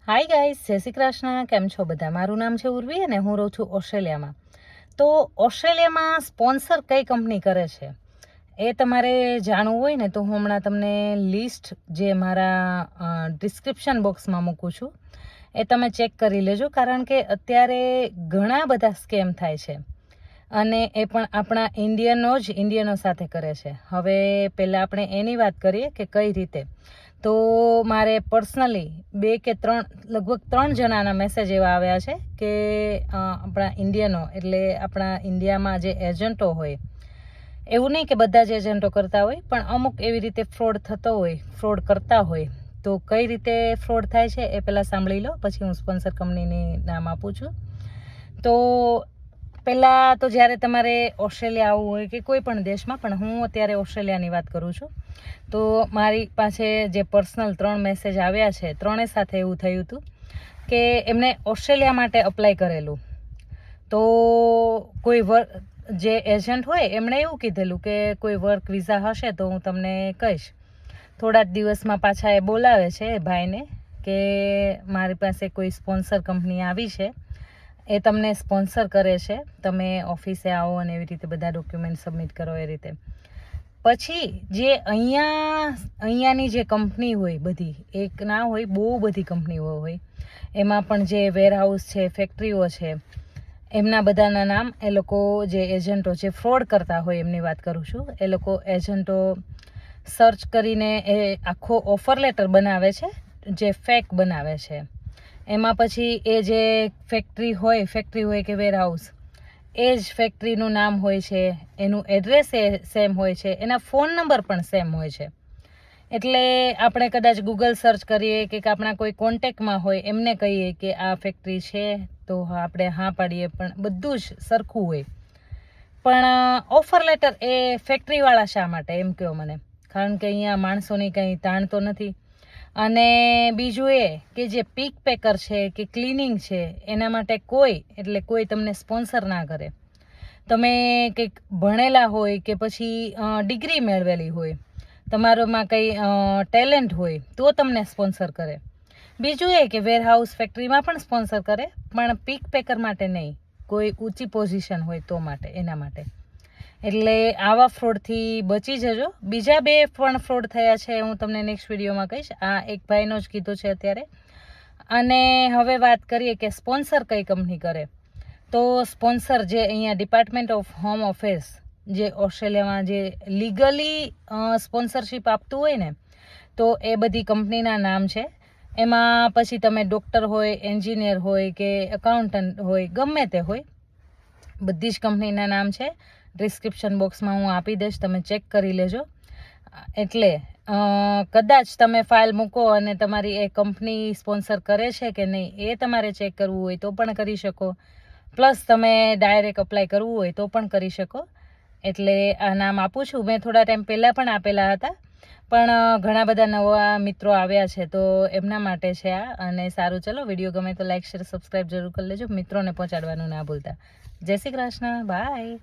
Hi guys, જય શ્રી કૃષ્ણ. કેમ છો બધા? મારું નામ છે ઉર્વી અને હું રહું છું ઓસ્ટ્રેલિયામાં. તો ઓસ્ટ્રેલિયામાં સ્પોન્સર કઈ કંપની કરે છે એ તમારે જાણવું હોય ને તો હું હમણાં તમને લિસ્ટ જે મારા ડિસ્ક્રિપ્શન બોક્સમાં મૂકું છું એ તમે ચેક કરી લેજો, કારણ કે અત્યારે ઘણા બધા સ્કેમ થાય છે અને એ પણ આપણા ઇન્ડિયનો સાથે કરે છે. હવે પહેલાં આપણે એની વાત કરીએ કે કઈ રીતે. તો મારે પર્સનલી લગભગ ત્રણ જણાના મેસેજ એવા આવ્યા છે કે આપણા ઇન્ડિયનો એટલે આપણા ઇન્ડિયામાં જે એજન્ટો હોય, એવું નહીં કે બધા જ એજન્ટો કરતા હોય, પણ અમુક એવી રીતે ફ્રોડ કરતા હોય. તો કઈ રીતે ફ્રોડ થાય છે એ પહેલાં સાંભળી લો, પછી હું સ્પોન્સર કંપનીની નામ આપું છું. તો પહેલાં તો જ્યારે તમારે ઓસ્ટ્રેલિયા આવવું હોય કે કોઈ પણ દેશમાં, પણ હું અત્યારે ઓસ્ટ્રેલિયાની વાત કરું છું, તો મારી પાસે જે પર્સનલ 3 મેસેજ આવ્યા છે, ત્રણે સાથે એવું થયું હતું કે એમણે ઓસ્ટ્રેલિયા માટે અપ્લાય કરેલું. તો કોઈ જે એજન્ટ હોય એમણે એવું કીધેલું કે કોઈ વર્ક વિઝા હશે તો હું તમને કહીશ. થોડા જ દિવસમાં પાછા એ બોલાવે છે એ ભાઈને કે મારી પાસે કોઈ સ્પોન્સર કંપની આવી છે, એ તમને સ્પોન્સર કરે છે, તમે ઓફિસે આવો અને એવી રીતે બધા ડોક્યુમેન્ટ સબમિટ કરો એ રીતે. પછી જે અહીંયાની જે કંપની હોય, બધી એક ના હોય, બહુ બધી કંપનીઓ હોય, એમાં પણ જે વેરહાઉસ છે, ફેક્ટરીઓ છે, એમના બધાના નામ એ લોકો જે એજન્ટો જે ફ્રોડ કરતા હોય એમની વાત કરું છું, એ લોકો એજન્ટો સર્ચ કરીને એ આખો ઓફર લેટર બનાવે છે જે ફેક બનાવે છે. એમાં પછી એ જે ફેક્ટરી હોય કે વેરહાઉસ, એ જ ફેક્ટરીનું નામ હોય છે, એનું એડ્રેસ એ સેમ હોય છે, એના ફોન નંબર પણ સેમ હોય છે. એટલે આપણે કદાચ ગૂગલ સર્ચ કરીએ કે આપણા કોઈ કોન્ટેક્ટમાં હોય એમને કહીએ કે આ ફેક્ટરી છે તો આપણે હા પાડીએ, પણ બધું જ સરખું હોય. પણ ઓફર લેટર એ ફેક્ટરીવાળા શા માટે, એમ કહો મને? કારણ કે અહીંયા માણસોની કંઈ તાણ તો નથી. અને બીજું એ કે જે પીક પેકર છે કે ક્લિનિંગ છે, એના માટે કોઈ તમને સ્પોન્સર ના કરે. તમે કંઈક ભણેલા હોય કે પછી ડિગ્રી મેળવેલી હોય, તમારામાં કંઈ ટેલેન્ટ હોય તો તમને સ્પોન્સર કરે. બીજું એ કે વેરહાઉસ ફેક્ટરીમાં પણ સ્પોન્સર કરે, પણ પીક પેકર માટે નહીં, કોઈ ઊંચી પોઝિશન હોય તો એના માટે. એટલે આવા ફ્રોડથી બચી જજો. બીજા 2 પણ ફ્રોડ થયા છે, હું તમને નેક્સ્ટ વિડીયોમાં કહીશ. આ એક ભાઈનો જ કીધું છે અત્યારે. અને હવે વાત કરીએ કે સ્પોન્સર કઈ કંપની કરે. તો સ્પોન્સર જે અહીંયા ડિપાર્ટમેન્ટ ઓફ હોમ અફેર્સ, જે ઓસ્ટ્રેલિયામાં જે લીગલી સ્પોન્સરશિપ આપતું હોય ને, તો એ બધી કંપનીના નામ છે. એમાં પછી તમે ડૉક્ટર હોય, એન્જિનિયર હોય કે એકાઉન્ટન્ટ હોય, ગમે તે હોય, બધી જ કંપનીના નામ છે. ડિસ્ક્રિપ્શન બોક્સમાં હું આપી દઈશ, તમે ચેક કરી લેજો. એટલે કદાચ તમે ફાઇલ મૂકો અને તમારી એ કંપની સ્પોન્સર કરે છે કે નહીં એ તમારે ચેક કરવું હોય તો પણ કરી શકો. પ્લસ તમે ડાયરેક્ટ અપ્લાય કરવું હોય તો પણ કરી શકો. એટલે આ નામ આપું છું. મેં થોડા ટાઈમ પહેલાં પણ આપેલા હતા, પણ ઘણા બધા નવા મિત્રો આવ્યા છે તો એમના માટે છે આ. અને સારું, ચલો, વિડીયો ગમે તો લાઈક, શેર, સબસ્ક્રાઈબ જરૂર કરી લેજો. મિત્રોને પહોંચાડવાનું ના ભૂલતા. જય શ્રી કૃષ્ણ, બાય.